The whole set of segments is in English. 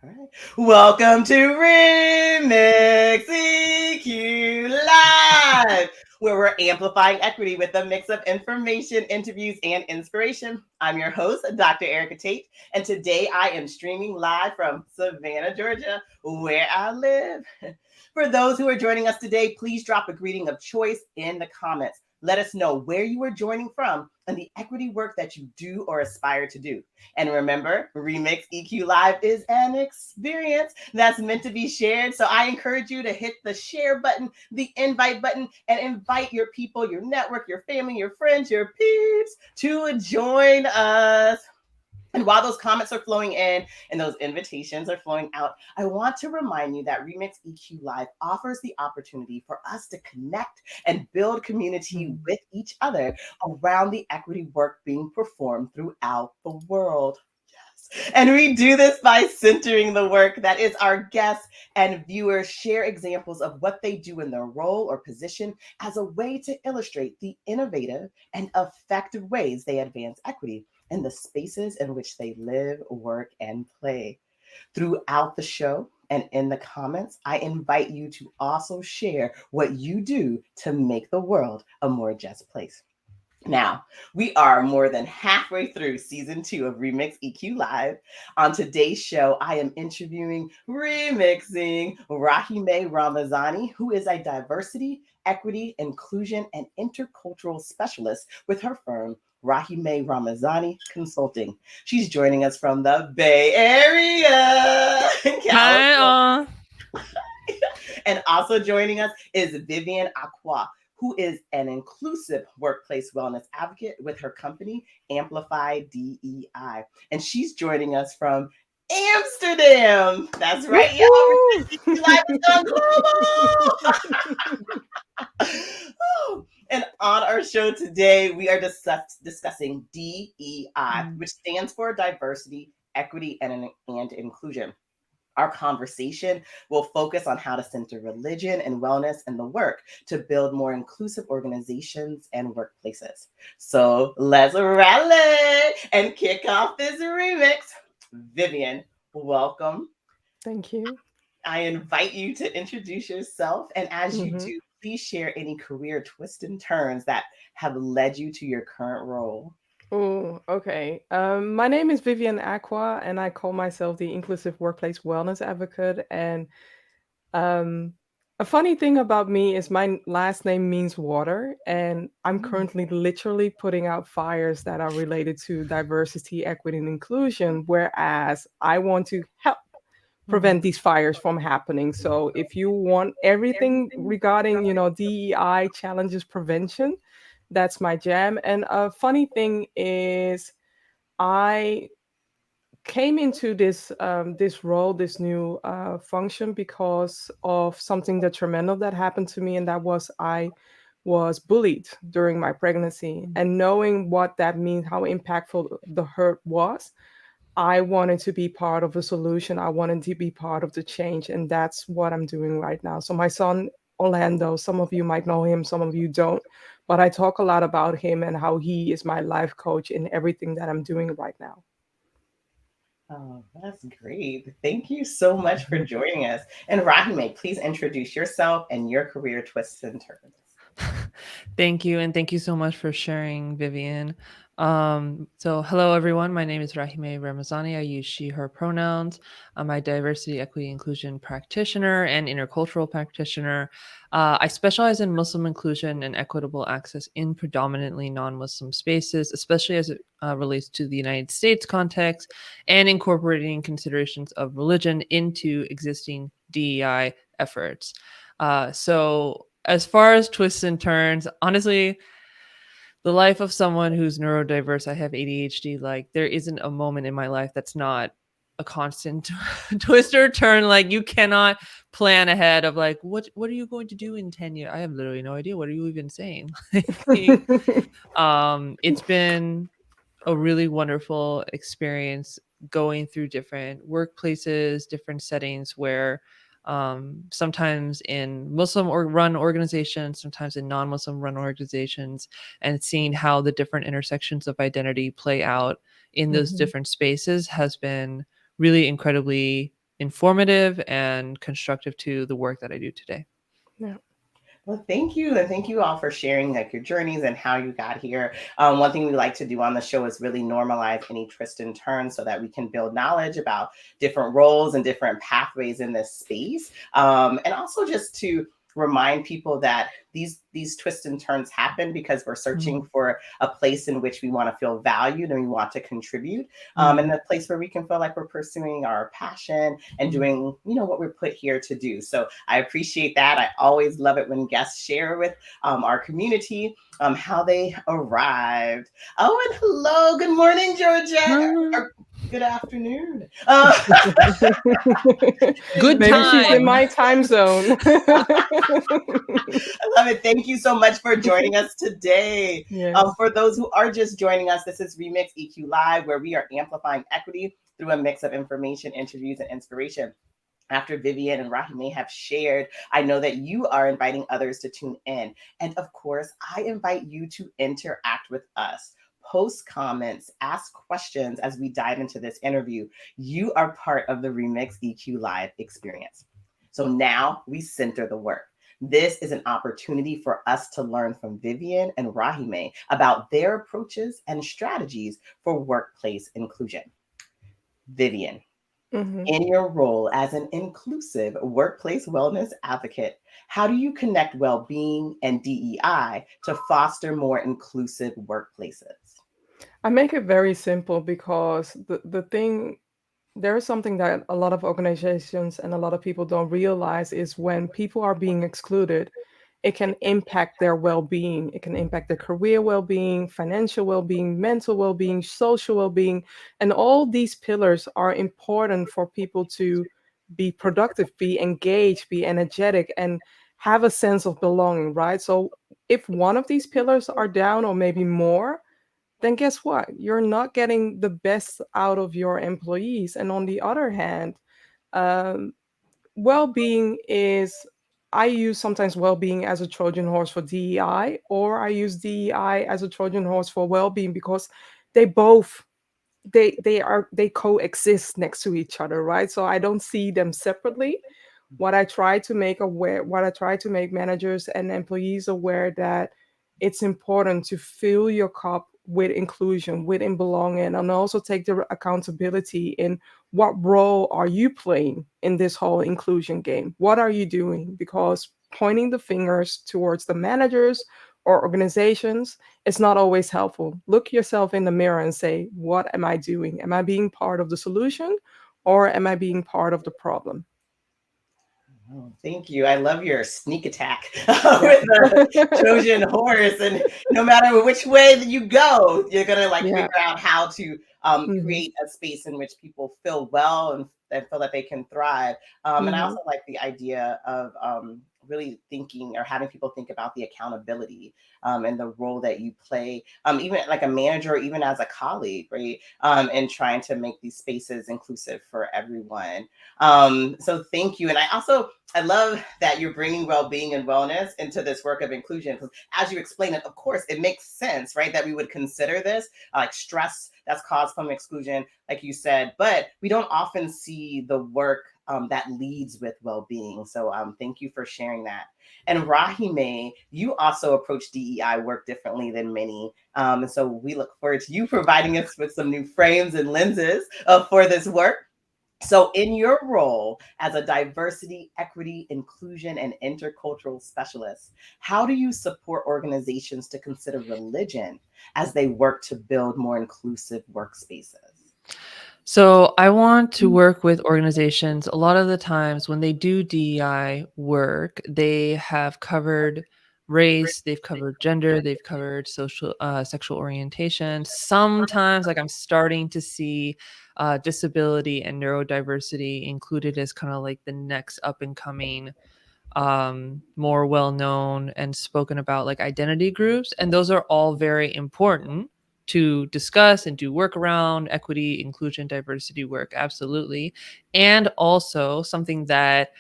right. Welcome to Remix EQ Live, where we're amplifying equity with a mix of information, interviews, and inspiration. I'm your host, Dr. Erica Tate, and today I am streaming live from Savannah, Georgia, where I live. For those who are joining us today, please drop a greeting of choice in the comments. Let us know where you are joining from and the equity work that you do or aspire to do. And remember, Remix EQ Live is an experience that's meant to be shared. So I encourage you to hit the share button, the invite button, and invite your people, your network, your family, your friends, your peeps to join us. And while those comments are flowing in and those invitations are flowing out, I want to remind you that Remix EQ Live offers the opportunity for us to connect and build community with each other around the equity work being performed throughout the world. And we do this by centering the work that is our guests and viewers share examples of what they do in their role or position as a way to illustrate the innovative and effective ways they advance equity in the spaces in which they live, work, and play. Throughout the show and in the comments, I invite you to also share what you do to make the world a more just place. Now, we are more than halfway through season 2 of Remix EQ Live. On today's show, I am remixing Rahimeh Ramezany, who is a diversity, equity, inclusion, and intercultural specialist with her firm, Rahimeh Ramezany Consulting. She's joining us from the Bay Area, California. Hi. And also joining us is Vivian Acquah, who is an inclusive workplace wellness advocate with her company, Amplify DEI. And she's joining us from Amsterdam. That's right, y'all. Life is gone global. And on our show today, we are discussing DEI, which stands for diversity, equity, and inclusion. Our conversation will focus on how to center religion and wellness in the work to build more inclusive organizations and workplaces. So let's rally and kick off this remix. Vivian, welcome. Thank you. I invite you to introduce yourself. And as you Mm-hmm. do, please share any career twists and turns that have led you to your current role. Oh, okay. My name is Vivian Acquah, and I call myself the Inclusive Workplace Wellness Advocate. And um, a funny thing about me is my last name means water, and I'm currently literally putting out fires that are related to diversity, equity, and inclusion, whereas I want to help prevent these fires from happening. So if you want everything regarding, DEI challenges prevention, that's my jam. And a funny thing is I came into this role, this new function, because of something detrimental that happened to me, and that was I was bullied during my pregnancy. And knowing what that means, how impactful the hurt was, I wanted to be part of the solution. I wanted to be part of the change. And that's what I'm doing right now. So, my son, Orlando, some of you might know him, some of you don't. But I talk a lot about him and how he is my life coach in everything that I'm doing right now. Oh, that's great. Thank you so much for joining us. And Rahime, please introduce yourself and your career twists and turns. Thank you. And thank you so much for sharing, Vivian. So hello, everyone. My name is Rahimeh Ramezany. I use she, her pronouns. I'm a diversity, equity, inclusion practitioner and intercultural practitioner. I specialize in Muslim inclusion and equitable access in predominantly non-Muslim spaces, especially as it relates to the United States context and incorporating considerations of religion into existing DEI efforts. So as far as twists and turns, honestly, the life of someone who's neurodiverse, I have ADHD, like there isn't a moment in my life that's not a constant twist or turn. Like you cannot plan ahead of like, what are you going to do in 10 years? I have literally no idea. What are you even saying? It's been a really wonderful experience going through different workplaces, different settings where sometimes in Muslim or run organizations, sometimes in non-Muslim run organizations, and seeing how the different intersections of identity play out in those different spaces has been really incredibly informative and constructive to the work that I do today. Yeah. Well, thank you. And thank you all for sharing like your journeys and how you got here. One thing we like to do on the show is really normalize any twists and turns so that we can build knowledge about different roles and different pathways in this space. And also just to remind people that these twists and turns happen because we're searching for a place in which we want to feel valued and we want to contribute, and a place where we can feel like we're pursuing our passion and doing what we're put here to do. So I appreciate that. I always love it when guests share with our community how they arrived. Oh, and hello, good morning, Georgia. Or good afternoon. Good Maybe she's in time. my time zone. I love it. Thank you so much for joining us today. Yes. For those who are just joining us, this is Remix EQ Live, where we are amplifying equity through a mix of information, interviews, and inspiration. After Vivian and Rahimeh have shared, I know that you are inviting others to tune in. And of course, I invite you to interact with us. Post comments, ask questions as we dive into this interview. You are part of the Remix EQ Live experience. So now we center the work. This is an opportunity for us to learn from Vivian and Rahimeh about their approaches and strategies for workplace inclusion. Vivian, in your role as an inclusive workplace wellness advocate, how do you connect well-being and DEI to foster more inclusive workplaces? I make it very simple because there is something that a lot of organizations and a lot of people don't realize is when people are being excluded, it can impact their well-being. It can impact their career well-being, financial well-being, mental well-being, social well-being. And all these pillars are important for people to be productive, be engaged, be energetic, and have a sense of belonging, right? So if one of these pillars are down or maybe more, then guess what? You're not getting the best out of your employees. And on the other hand, um, well-being is, I use sometimes well-being as a Trojan horse for DEI, or I use DEI as a Trojan horse for well-being because they both they coexist next to each other, right? So I don't see them separately. What I try to make managers and employees aware that it's important to fill your cup with inclusion, with belonging, and also take the accountability in what role are you playing in this whole inclusion game? What are you doing? Because pointing the fingers towards the managers or organizations is not always helpful. Look yourself in the mirror and say, what am I doing? Am I being part of the solution or am I being part of the problem? Oh, thank you. I love your sneak attack with the Trojan horse, and no matter which way that you go, you're gonna like Yeah. figure out how to Mhm. create a space in which people feel well and feel that they can thrive. And I Mhm. also like the idea of really thinking or having people think about the accountability and the role that you play, even like a manager, or even as a colleague, right? And trying to make these spaces inclusive for everyone. So thank you. And I love that you're bringing well-being and wellness into this work of inclusion, because as you explain it, of course, it makes sense, right? That we would consider this like stress that's caused from exclusion, like you said, but we don't often see the work that leads with well-being. So thank you for sharing that. And Rahimeh, you also approach DEI work differently than many. And so we look forward to you providing us with some new frames and lenses for this work. So, in your role as a diversity, equity, inclusion, and intercultural specialist, how do you support organizations to consider religion as they work to build more inclusive workspaces? So I want to work with organizations. A lot of the times when they do DEI work, they have covered race, they've covered gender, they've covered sexual orientation. Sometimes, like I'm starting to see disability and neurodiversity included as kind of like the next up and coming more well known and spoken about like identity groups. And those are all very important to discuss and do work around equity, inclusion, diversity work. Absolutely. And also something that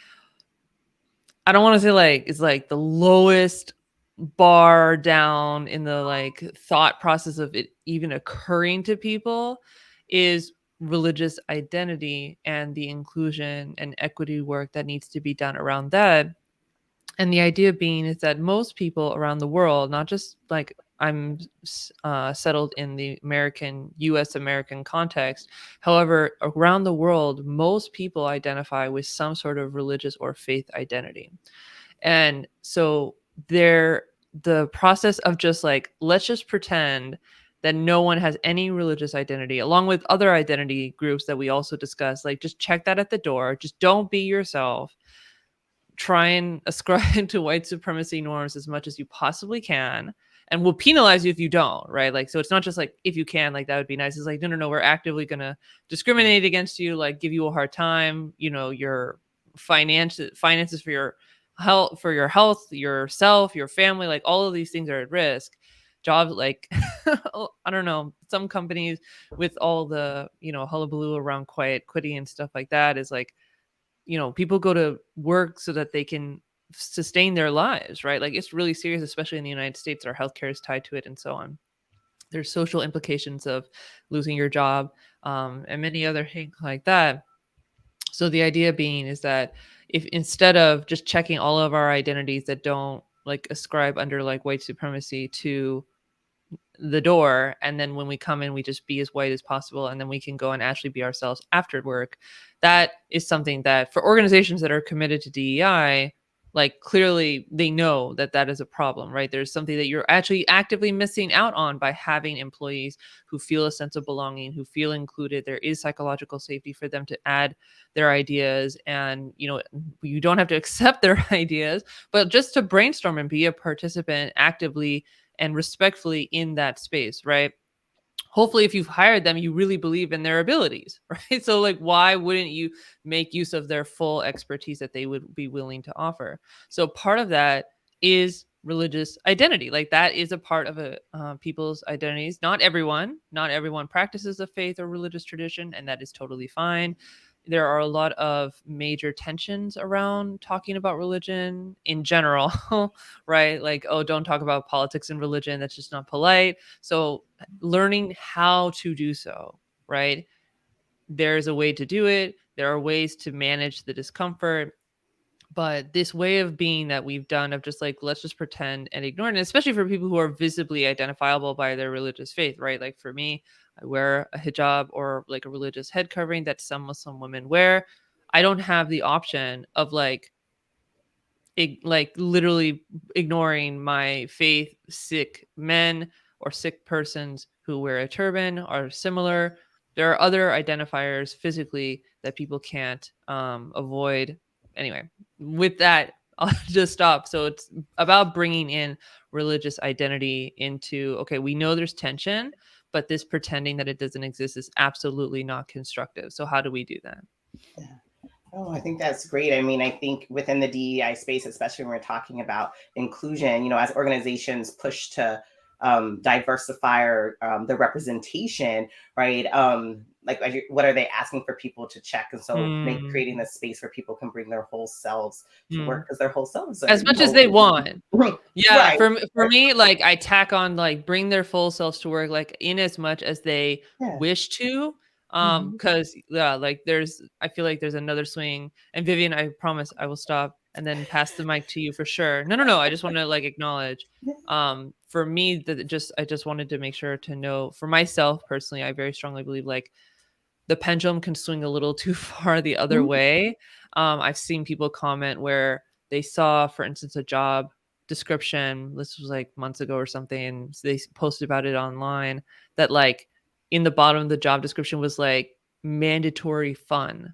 I don't want to say like is like the lowest bar down in the like thought process of it even occurring to people is religious identity and the inclusion and equity work that needs to be done around that. And the idea being is that most people around the world, not just like I'm settled in the US American context. However, around the world, most people identify with some sort of religious or faith identity. And so the process of just like, let's just pretend that no one has any religious identity, along with other identity groups that we also discuss, like just check that at the door. Just don't be yourself. Try and ascribe to white supremacy norms as much as you possibly can, and we'll penalize you if you don't, right? Like, so it's not just like if you can, like that would be nice. It's like, no, we're actively gonna discriminate against you, like give you a hard time, your finances for your health, yourself, your family, like all of these things are at risk. Jobs, like I don't know, some companies with all the hullabaloo around quiet quitting and stuff like that is like, people go to work so that they can sustain their lives, right? Like it's really serious, especially in the United States. Our healthcare is tied to it and so on. There's social implications of losing your job, and many other things like that. So the idea being is that if instead of just checking all of our identities that don't like ascribe under like white supremacy to the door, and then when we come in we just be as white as possible, and then we can go and actually be ourselves after work, that is something that for organizations that are committed to DEI, like clearly they know that that is a problem, right? There's something that you're actually actively missing out on by having employees who feel a sense of belonging, who feel included. There is psychological safety for them to add their ideas, and you don't have to accept their ideas, but just to brainstorm and be a participant actively and respectfully in that space, right? Hopefully, if you've hired them, you really believe in their abilities, right? So, like, why wouldn't you make use of their full expertise that they would be willing to offer? So, part of that is religious identity. Like, that is a part of people's identities. Not everyone practices a faith or religious tradition, and that is totally fine. There are a lot of major tensions around talking about religion in general, right? Like, oh, don't talk about politics and religion. That's just not polite. So, learning how to do so, right? There's a way to do it. There are ways to manage the discomfort. But this way of being that we've done of just like, let's just pretend and ignore it, and especially for people who are visibly identifiable by their religious faith, right? Like for me, I wear a hijab or like a religious head covering that some Muslim women wear. I don't have the option of like literally ignoring my faith sick men or sick persons who wear a turban are similar. There are other identifiers physically that people can't avoid. Anyway, with that, I'll just stop. So it's about bringing in religious identity into, okay, we know there's tension, but this pretending that it doesn't exist is absolutely not constructive. So how do we do that? Yeah. Oh, I think that's great. I mean, I think within the DEI space, especially when we're talking about inclusion, as organizations push to diversify or the representation, right? Like, what are they asking for people to check? And so creating this space where people can bring their whole selves to work, because their whole selves are, as much as they want. Yeah, right. for me, like I tack on like bring their full selves to work, like in as much as they wish to. Because like I feel like there's another swing. And Vivian, I promise I will stop and then pass the mic to you for sure. No. I just want to like acknowledge. For me, I just wanted to make sure to know for myself personally, I very strongly believe like the pendulum can swing a little too far the other way. I've seen people comment where they saw, for instance, a job description. This was like months ago or something, and they posted about it online that like in the bottom of the job description was like mandatory fun.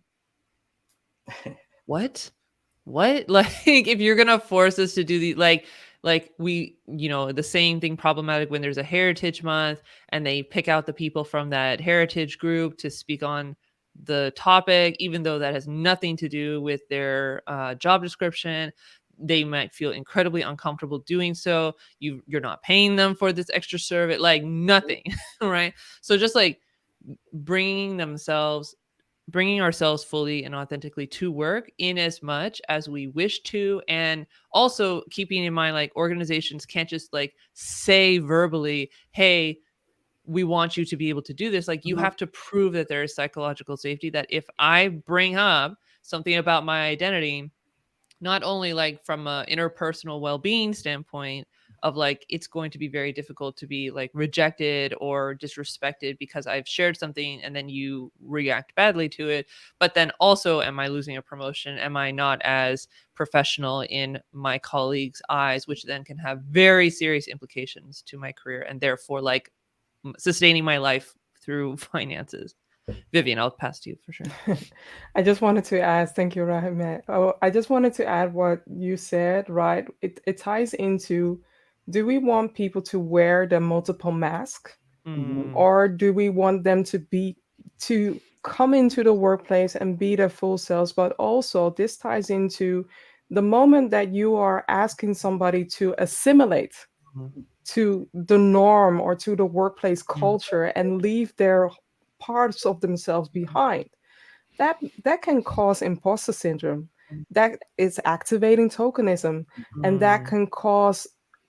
What? Like if you're gonna force us to do the like we the same thing problematic when there's a heritage month and they pick out the people from that heritage group to speak on the topic, even though that has nothing to do with their job description. They might feel incredibly uncomfortable doing so. You're not paying them for this extra service, like nothing. Right? So just like bringing ourselves fully and authentically to work in as much as we wish to, and also keeping in mind like organizations can't just like say verbally, hey, we want you to be able to do this. Like, you Mhm. have to prove that there is psychological safety, that if I bring up something about my identity, not only like from a interpersonal well-being standpoint of like it's going to be very difficult to be like rejected or disrespected because I've shared something and then you react badly to it, but then also, am I losing a promotion? Am I not as professional in my colleagues' eyes, which then can have very serious implications to my career and therefore like sustaining my life through finances. Vivian, I'll pass to you for sure. I just wanted to add, thank you, Rahimeh. Oh, I just wanted to add what you said, right? It ties into, do we want people to wear the multiple masks, Mm, or do we want them to come into the workplace and be their full selves? But also, this ties into the moment that you are asking somebody to assimilate mm, to the norm or to the workplace mm, culture and leave their parts of themselves behind, that can cause imposter syndrome, that is activating tokenism, and that mm. can cause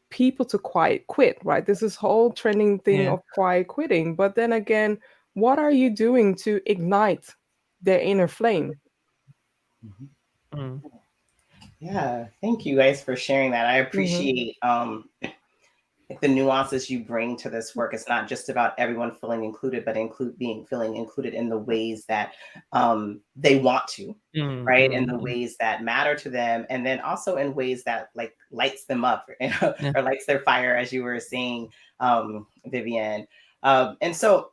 people to quiet quit, right? This is whole trending thing Yeah. of quiet quitting. But then again, what are you doing to ignite their inner flame? Mhm. Mm, Yeah, thank you guys for sharing that. I Hmm. appreciate like the nuances you bring to this work. It's not just about everyone feeling included, but feeling included in the ways that they want to, mm, right? In mm, the mm. ways that matter to them, and then also in ways that like lights them up, you know, Yeah. or lights their fire, as you were saying, Vivian. And so,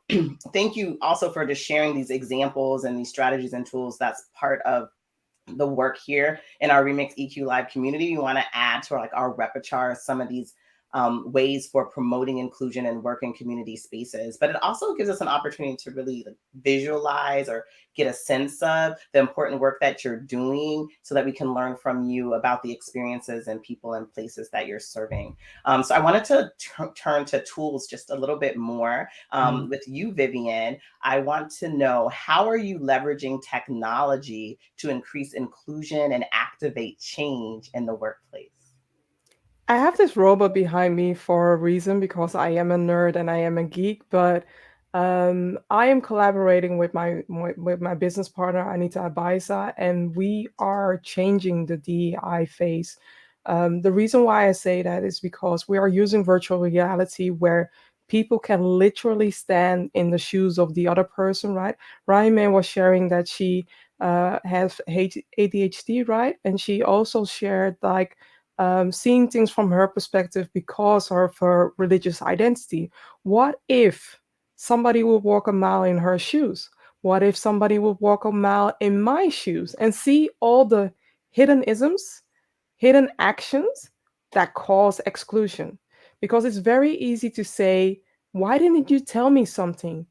thank you also for just sharing these examples and these strategies and tools. That's part of the work here in our Remix EQ Live community. We want to add to our repertoire some of these ways for promoting inclusion and work in community spaces. But it also gives us an opportunity to really like, visualize or get a sense of the important work that you're doing so that we can learn from you about the experiences and people and places that you're serving. So I wanted to turn to tools just a little bit more Mm. with you, Vivian. I want to know, how are you leveraging technology to increase inclusion and activate change in the workplace? I have this robot behind me for a reason, because I am a nerd and I am a geek. But I am collaborating with my business partner Anita Abaisa, and we are changing the DEI phase. The reason why I say that is because we are using virtual reality where people can literally stand in the shoes of the other person, right? Rahimeh was sharing that she has ADHD, right? And she also shared like seeing things from her perspective because of her religious identity. What if somebody would walk a mile in her shoes? What if somebody would walk a mile in my shoes and see all the hidden isms, hidden actions that cause exclusion? Because it's very easy to say, why didn't you tell me something?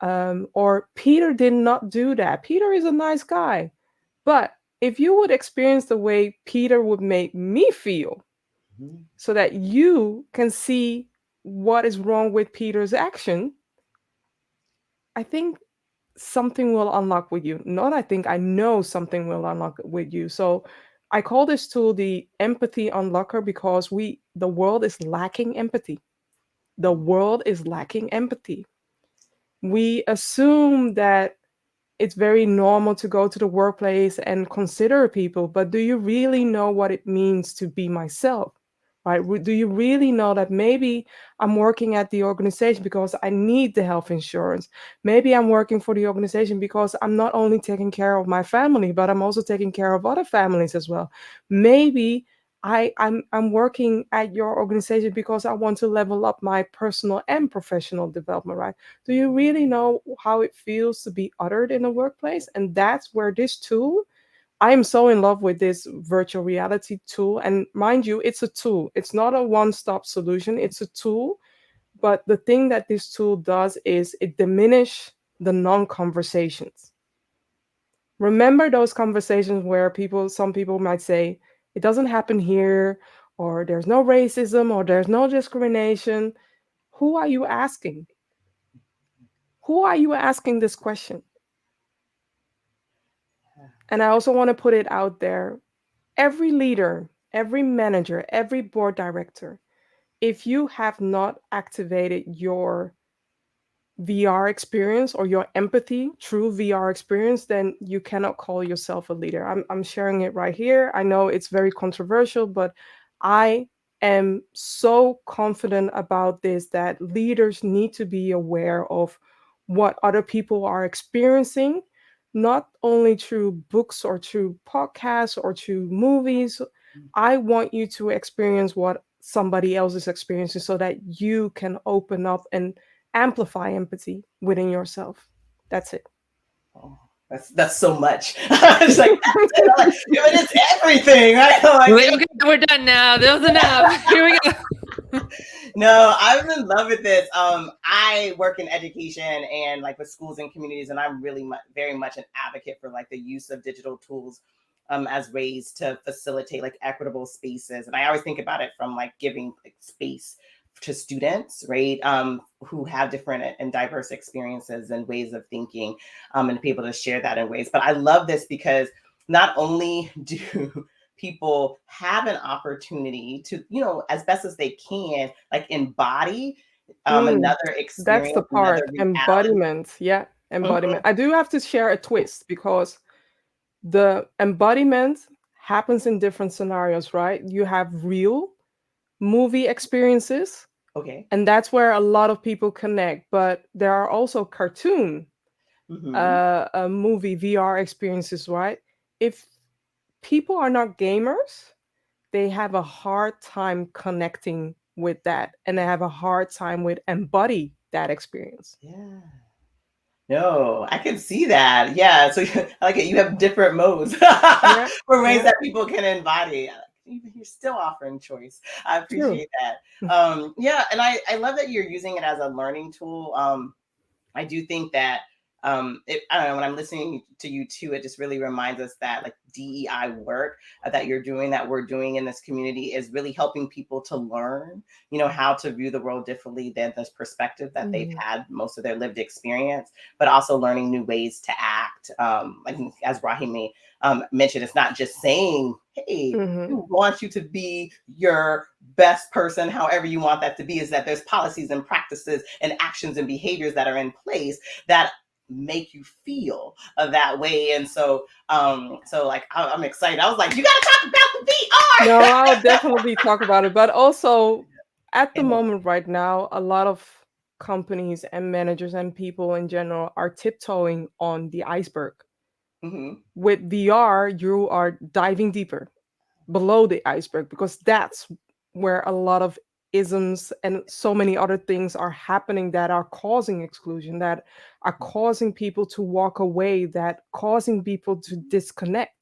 Or Peter did not do that. Peter is a nice guy. But if you would experience the way Peter would make me feel, Mhm. so that you can see what is wrong with Peter's action, I think something will unlock with you. Not I think, I know something will unlock with you. So I call this tool the empathy unlocker, because the world is lacking empathy. The world is lacking empathy. We assume that it's very normal to go to the workplace and consider people, but do you really know what it means to be myself? Right? Do you really know that maybe I'm working at the organization because I need the health insurance? Maybe I'm working for the organization because I'm not only taking care of my family, but I'm also taking care of other families as well. Maybe I'm working at your organization because I want to level up my personal and professional development, right? Do you really know how it feels to be uttered in a workplace? And that's where this tool, I am so in love with this virtual reality tool. And mind you, it's a tool, it's not a one stop solution, it's a tool. But the thing that this tool does is it diminish the non conversations. Remember those conversations where some people might say, it doesn't happen here, or there's no racism, or there's no discrimination. Who are you asking? Who are you asking this question? And I also want to put it out there, every leader, every manager, every board director, if you have not activated your VR experience or your empathy through VR experience, then you cannot call yourself a leader. I'm sharing it right here. I know it's very controversial, but I am so confident about this that leaders need to be aware of what other people are experiencing, not only through books or through podcasts or through movies. I want you to experience what somebody else is experiencing so that you can open up and amplify empathy within yourself. That's it. Oh, that's so much. It's like, that's it. I'm like, yeah, but it's everything, right? I'm like, Okay, we're done now. That was enough. Here we go. No, I'm in love with this. I work in education and like with schools and communities, and I'm really very much an advocate for like the use of digital tools as ways to facilitate like equitable spaces. And I always think about it from like giving like space to students, right? Who have different and diverse experiences and ways of thinking, and be able to share that in ways. But I love this because not only do people have an opportunity to, you know, as best as they can, like embody another That's experience, the another part. reality. Embodiment. Yeah, Mhm. embodiment. I do have to share a twist because the embodiment happens in different scenarios, right? You have real movie experiences, Okay. and that's where a lot of people connect. But there are also cartoon Mm-hmm. movie VR experiences, right? If people are not gamers, they have a hard time connecting with that, and they have a hard time with embody that experience. Yeah. No, I can see that. Yeah. So I like it. You have different modes Yeah, for ways yeah, that people can embody. You're still offering choice. I true. appreciate that. Yeah. And I love that you're using it as a learning tool. I do think that I don't know, when I'm listening to you too, it just really reminds us that like DEI work that you're doing, that we're doing in this community is really helping people to learn, you know, how to view the world differently than this perspective that they've Mhm. had most of their lived experience, but also learning new ways to act. Like as Rahim mentioned, it's not just saying, hey, we Mhm. want you to be your best person, however you want that to be, is that there's policies and practices and actions and behaviors that are in place that make you feel that way. And so like I'm excited. I was like, you gotta talk about the No, VR. I'll definitely talk about it. But also, at the And moment right now, a lot of companies and managers and people in general are tiptoeing on the iceberg. mhm. With VR, you are diving deeper below the iceberg because that's where a lot of isms and so many other things are happening that are causing exclusion, that are causing people to walk away, that causing people to disconnect.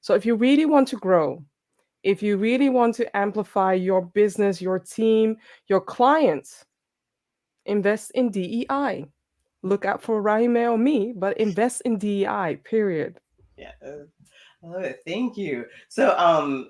So if you really want to grow, if you really want to amplify your business, your team, your clients, invest in DEI. Look out for Rahimeh or me, but invest in DEI, period. Yeah. I love it. Thank you. So,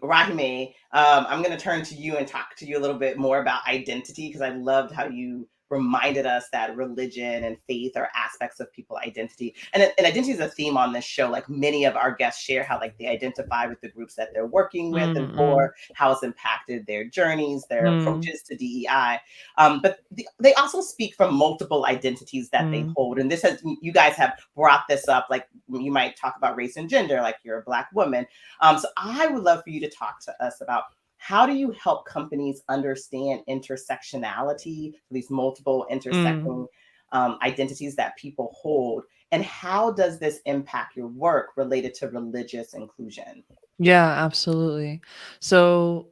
Rahime, I'm going to turn to you and talk to you a little bit more about identity because I loved how you reminded us that religion and faith are aspects of people identity. And identity is a theme on this show. Like many of our guests share how like they identify with the groups that they're working with and Mm-mm. for, how it's impacted their journeys, their Mm, approaches to DEI. But they also speak from multiple identities that they mm, hold. And this has, you guys have brought this up, like you might talk about race and gender, like you're a Black woman. So I would love for you to talk to us about how do you help companies understand intersectionality, these multiple mm. intersecting identities that people hold, and how does this impact your work related to religious inclusion? Yeah, absolutely. So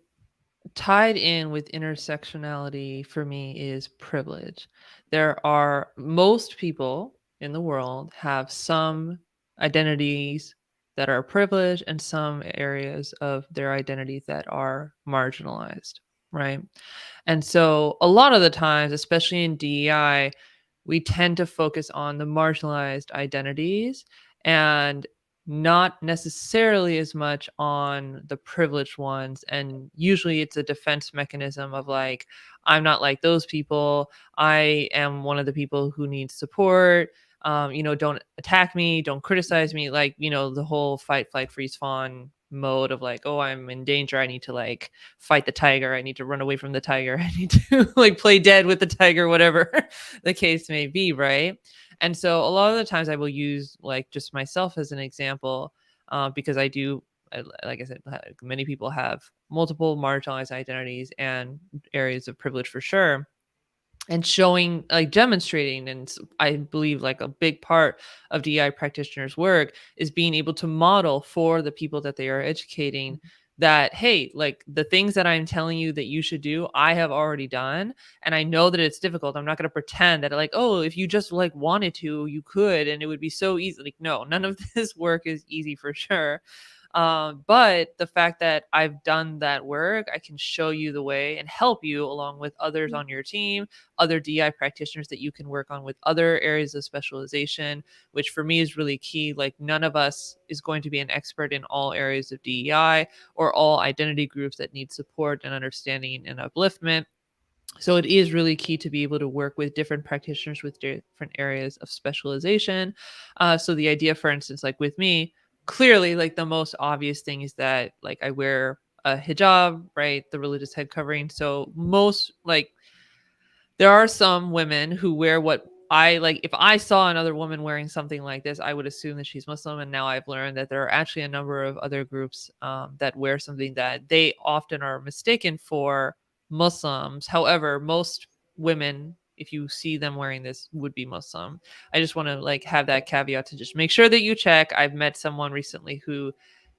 tied in with intersectionality for me is privilege. There are most people in the world have some identities that are privileged and some areas of their identity that are marginalized, right? And so a lot of the times, especially in DEI, we tend to focus on the marginalized identities and not necessarily as much on the privileged ones. And usually it's a defense mechanism of like, I'm not like those people. I am one of the people who needs support. Don't attack me, don't criticize me. Like, the whole fight, flight, freeze, fawn mode of like, oh, I'm in danger, I need to like fight the tiger, I need to run away from the tiger, I need to like play dead with the tiger, whatever the case may be, right? And so a lot of the times I will use like just myself as an example, because like I said, many people have multiple marginalized identities and areas of privilege for sure, and showing, like demonstrating, and I believe like a big part of DEI practitioners work is being able to model for the people that they are educating that, hey, like the things that I'm telling you that you should do, I have already done, and I know that it's difficult. I'm not going to pretend that like, oh, if you just like wanted to, you could and it would be so easy. Like, no, none of this work is easy for sure. But the fact that I've done that work, I can show you the way and help you along with others on your team, other DI practitioners that you can work on with other areas of specialization, which for me is really key. Like none of us is going to be an expert in all areas of DEI or all identity groups that need support and understanding and upliftment. So it is really key to be able to work with different practitioners with different areas of specialization. So the idea, for instance, like with me, clearly, like the most obvious thing is that like I wear a hijab, right? The religious head covering. So most like there are some women who wear what I like. If I saw another woman wearing something like this, I would assume that she's Muslim. And now I've learned that there are actually a number of other groups that wear something that they often are mistaken for Muslims. However, most women, if you see them wearing this, would be Muslim. I just want to like have that caveat to just make sure that you check. I've met someone recently who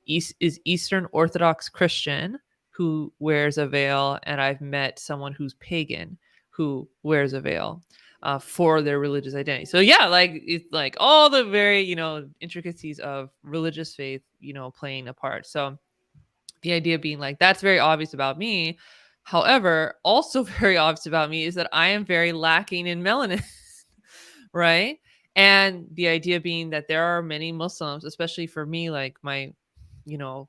is Eastern Orthodox Christian who wears a veil, and I've met someone who's pagan who wears a veil for their religious identity. So yeah, like it's like all the very, intricacies of religious faith, playing a part. So the idea being like, that's very obvious about me. However, also very obvious about me is that I am very lacking in melanin, right? And the idea being that there are many Muslims, especially for me, like my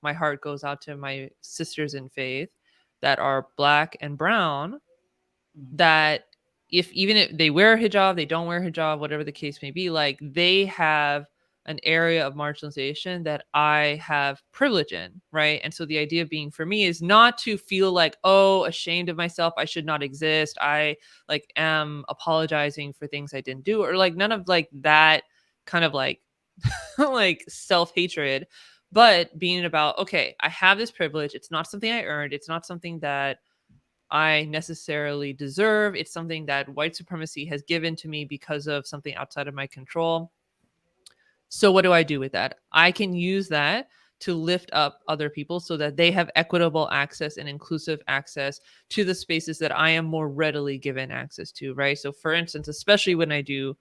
heart goes out to my sisters in faith that are Black and brown, that if even if they wear hijab, they don't wear hijab, whatever the case may be, like they have an area of marginalization that I have privilege in, right? And so the idea being for me is not to feel like, oh, ashamed of myself, I should not exist, I like am apologizing for things I didn't do, or like none of like that kind of like like self-hatred, but being about, okay, I have this privilege, it's not something I earned, it's not something that I necessarily deserve. It's something that white supremacy has given to me because of something outside of my control. So what do I do with that? I can use that to lift up other people so that they have equitable access and inclusive access to the spaces that I am more readily given access to, right? So for instance, especially when I do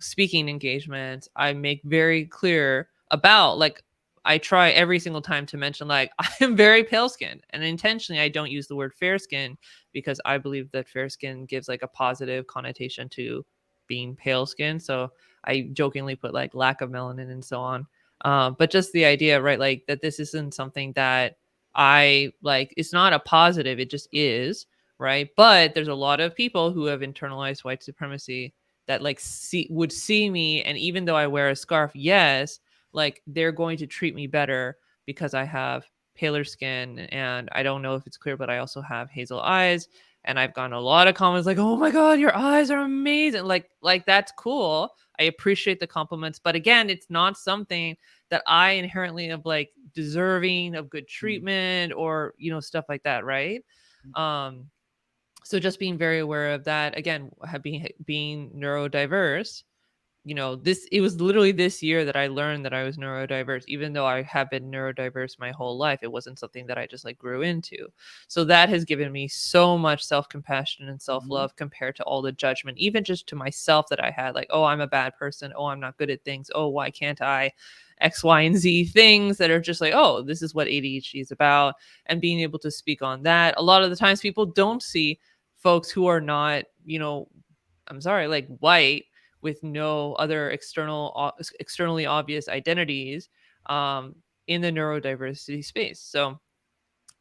speaking engagements, I make very clear about like I try every single time to mention like I am very pale skinned, and intentionally I don't use the word fair skin because I believe that fair skin gives like a positive connotation to being pale skin. So I jokingly put like lack of melanin and so on. But just the idea, right? Like that this isn't something that I like, it's not a positive, it just is, right? But there's a lot of people who have internalized white supremacy that like would see me, and even though I wear a scarf, yes, like they're going to treat me better because I have paler skin, and I don't know if it's clear, but I also have hazel eyes. And I've gotten a lot of comments like, oh my god, your eyes are amazing, like that's cool, I appreciate the compliments, but again, it's not something that I inherently am like deserving of good treatment or stuff like that, right? um so just being very aware of that, again, being neurodiverse, this, it was literally this year that I learned that I was neurodiverse. Even though I have been neurodiverse my whole life, it wasn't something that I just like grew into. So that has given me so much self-compassion and self-love compared to all the judgment, even just to myself, that I had like, oh, I'm a bad person, oh, I'm not good at things, oh, why can't I X, Y, and Z things that are just like, oh, this is what ADHD is about. And being able to speak on that, a lot of the times people don't see folks who are not, I'm sorry, like white, with no other externally obvious identities, um, in the neurodiversity space. So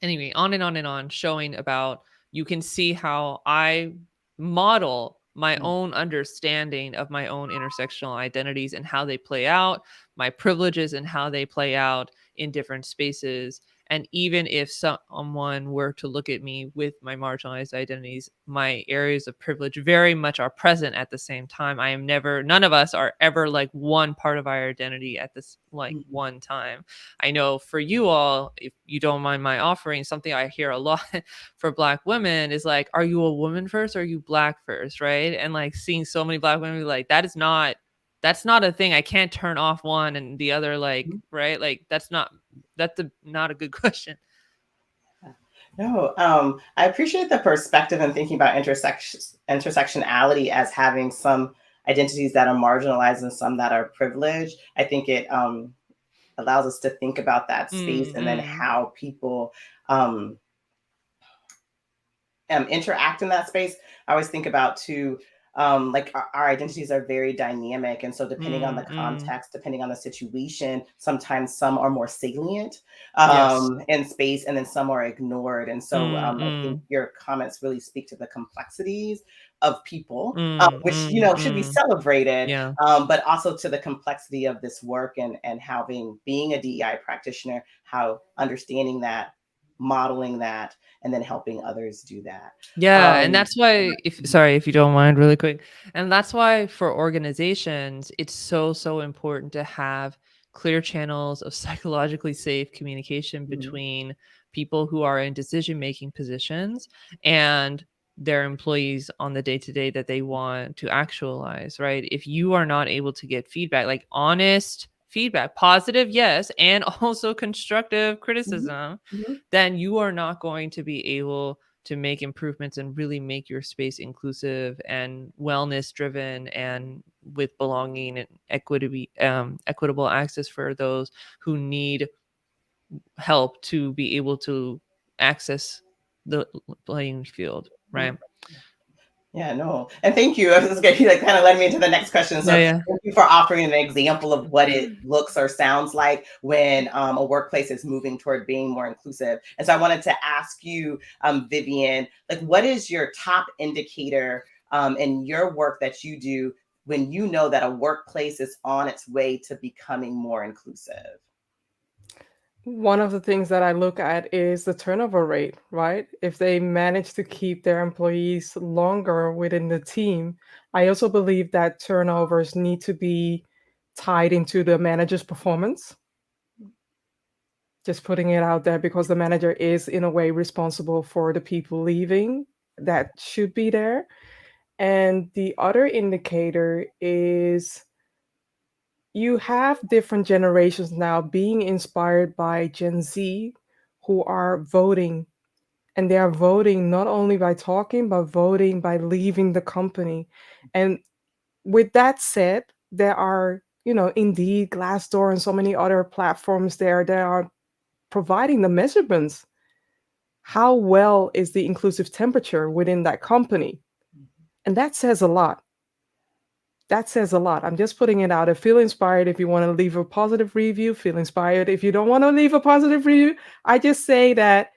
anyway, on and on and on, showing about, you can see how I model my own understanding of my own intersectional identities and how they play out, my privileges and how they play out in different spaces. And even if someone were to look at me with my marginalized identities, my areas of privilege very much are present at the same time. I am never, none of us are ever like one part of our identity at this like one time. I know for you all, if you don't mind my offering, something I hear a lot for Black women is like, are you a woman first or are you Black first? Right. And like seeing so many Black women be like, that's not a thing. I can't turn off one and the other, like, right. Like that's not a good question. No, I appreciate the perspective and thinking about intersectionality as having some identities that are marginalized and some that are privileged. I think it allows us to think about that space and then how people interact in that space. I always think about too, like our identities are very dynamic. And so depending on the context, depending on the situation, sometimes some are more salient in space and then some are ignored. And so I think your comments really speak to the complexities of people, which, should be celebrated, but also to the complexity of this work and how being a DEI practitioner, how understanding that, modeling that, and then helping others do that. And that's why, if you don't mind really quick, and that's why for organizations, it's so important to have clear channels of psychologically safe communication between people who are in decision-making positions and their employees on the day-to-day that they want to actualize, right? If you are not able to get feedback, like honest feedback, positive, yes, and also constructive criticism, then you are not going to be able to make improvements and really make your space inclusive and wellness driven and with belonging and equitable access for those who need help to be able to access the playing field, right? Yeah, no. And thank you. This is good. You like kind of led me into the next question. So thank you for offering an example of what it looks or sounds like when a workplace is moving toward being more inclusive. And so I wanted to ask you, Vivian, like what is your top indicator in your work that you do when you know that a workplace is on its way to becoming more inclusive? One of the things that I look at is the turnover rate, right? If they manage to keep their employees longer within the team, I also believe that turnovers need to be tied into the manager's performance. Just putting it out there because the manager is, in a way, responsible for the people leaving that should be there. And the other indicator is you have different generations now being inspired by Gen Z who are voting. And they are voting not only by talking, but voting by leaving the company. And with that said, there are, Indeed, Glassdoor, and so many other platforms there that are providing the measurements. How well is the inclusive temperature within that company? And that says a lot. That says a lot. I'm just putting it out there. Feel inspired if you want to leave a positive review. Feel inspired if you don't want to leave a positive review. I just say that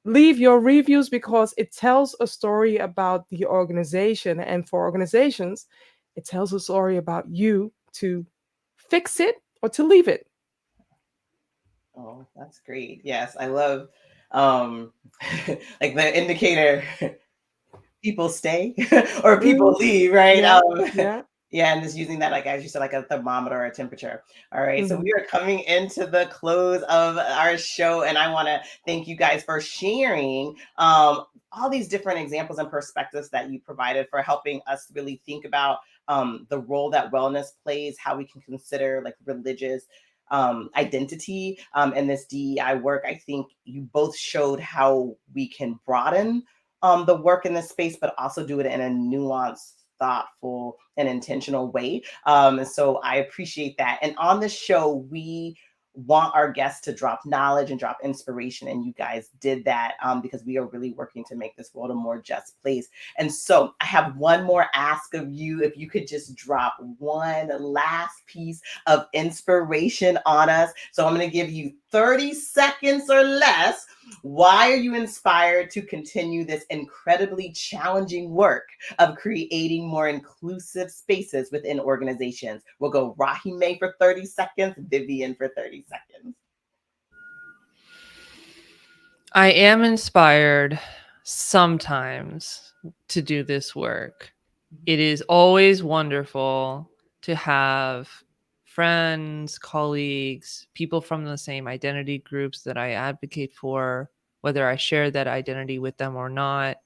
leave your reviews because it tells a story about the organization. And for organizations, it tells a story about you to fix it or to leave it. Oh, that's great. Yes, I love like the indicator people stay or people leave, right? Yeah, and just using that, like as you said, like a thermometer or a temperature. All right, so we are coming into the close of our show, and I want to thank you guys for sharing all these different examples and perspectives that you provided for helping us really think about the role that wellness plays, how we can consider like religious identity in this DEI work. I think you both showed how we can broaden the work in this space, but also do it in a nuanced, thoughtful, and intentional way. So I appreciate that. And on the show, we want our guests to drop knowledge and drop inspiration. And you guys did that because we are really working to make this world a more just place. And so I have one more ask of you. If you could just drop one last piece of inspiration on us. So I'm going to give you 30 seconds or less Why are you inspired to continue this incredibly challenging work of creating more inclusive spaces within organizations? We'll go Rahimeh for 30 seconds, Vivian for 30 seconds. I am inspired sometimes to do this work. It is always wonderful to have friends, colleagues, people from the same identity groups that I advocate for, whether I share that identity with them or not,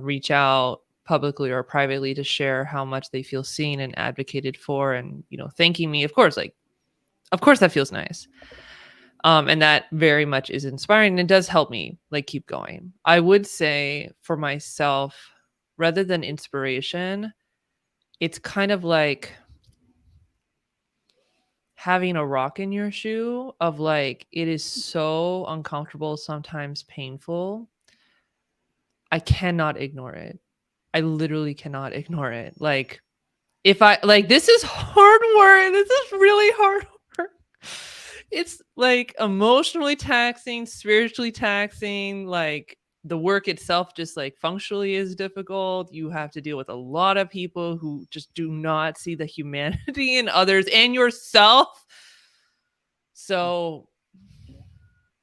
reach out publicly or privately to share how much they feel seen and advocated for, and thanking me. Of course that feels nice. And that very much is inspiring, and it does help me keep going. I would say for myself, rather than inspiration, it's kind of like having a rock in your shoe of it is so uncomfortable, sometimes painful. I cannot ignore it. I literally cannot ignore it. If I this is hard work. This is really hard work. It's emotionally taxing, spiritually taxing. The work itself just functionally is difficult. You have to deal with a lot of people who just do not see the humanity in others and yourself. So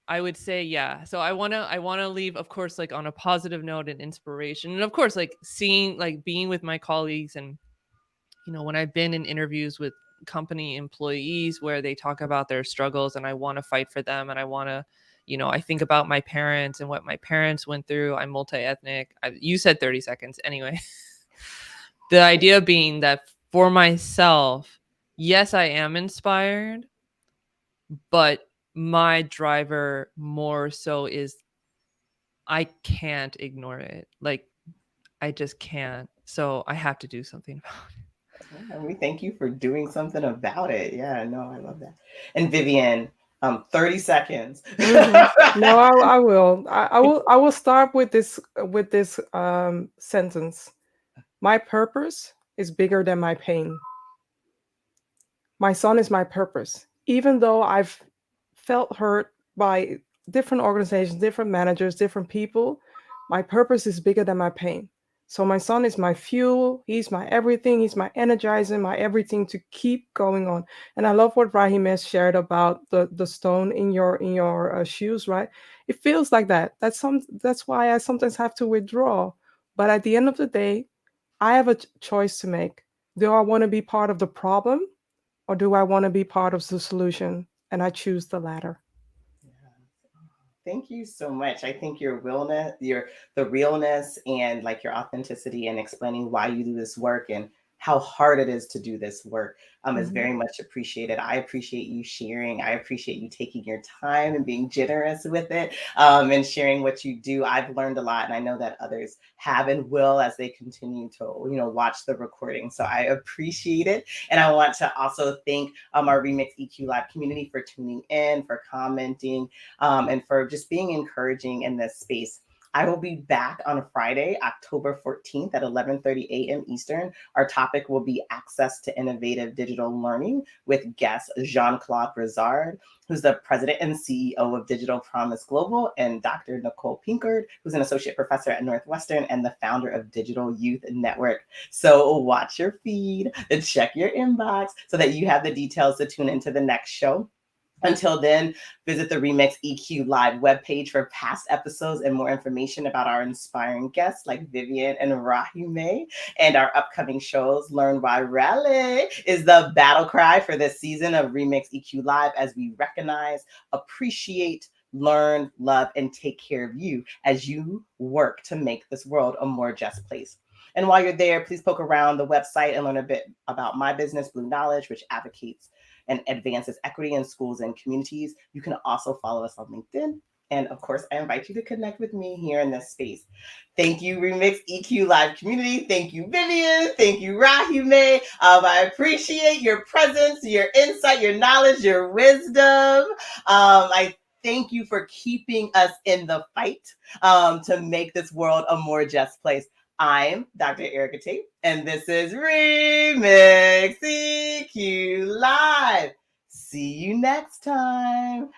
I would say, yeah. So I want to leave, of course, on a positive note and inspiration. And of course, seeing, being with my colleagues, and when I've been in interviews with company employees where they talk about their struggles, and I want to fight for them, and I want to, I think about my parents and what my parents went through. I'm multi-ethnic. You said 30 seconds. Anyway, the idea being that for myself, yes, I am inspired, but my driver more so is I can't ignore it. I just can't. So I have to do something about it. And we thank you for doing something about it. Yeah, no, I love that. And Vivian, 30 seconds. Mm-hmm. No, I will. I will start with this sentence. My purpose is bigger than my pain. My son is my purpose. Even though I've felt hurt by different organizations, different managers, different people, my purpose is bigger than my pain. So my son is my fuel. He's my everything. He's my energizer, my everything to keep going on. And I love what Rahimeh shared about the stone in your shoes, right? It feels like that. That's why I sometimes have to withdraw. But at the end of the day, I have a choice to make. Do I want to be part of the problem, or do I want to be part of the solution? And I choose the latter. Thank you so much. I think the realness and your authenticity and explaining why you do this work and how hard it is to do this work is very much appreciated. I appreciate you sharing. I appreciate you taking your time and being generous with it and sharing what you do. I've learned a lot, and I know that others have and will as they continue to watch the recording. So I appreciate it. And I want to also thank our Remix EQ Live community for tuning in, for commenting, and for just being encouraging in this space. I will be back on Friday, October 14th at 11:30 a.m. Eastern. Our topic will be access to innovative digital learning with guest Jean-Claude Brizard, who's the president and CEO of Digital Promise Global, and Dr. Nicole Pinkard, who's an associate professor at Northwestern and the founder of Digital Youth Network. So watch your feed and check your inbox so that you have the details to tune into the next show. Until then, visit the Remix EQ Live webpage for past episodes and more information about our inspiring guests like Vivian and Rahimeh and our upcoming shows. Learn why Rally is the battle cry for this season of Remix EQ Live as we recognize, appreciate, learn, love, and take care of you as you work to make this world a more just place. And while you're there, please poke around the website and learn a bit about my business, Blue Knowledge, which advocates and advances equity in schools and communities. You can also follow us on LinkedIn. And of course, I invite you to connect with me here in this space. Thank you, Remix EQ Live community. Thank you, Vivian. Thank you, Rahimeh. I appreciate your presence, your insight, your knowledge, your wisdom. I thank you for keeping us in the fight to make this world a more just place. I'm Dr. Erica Tate, and this is Remix EQ Live. See you next time.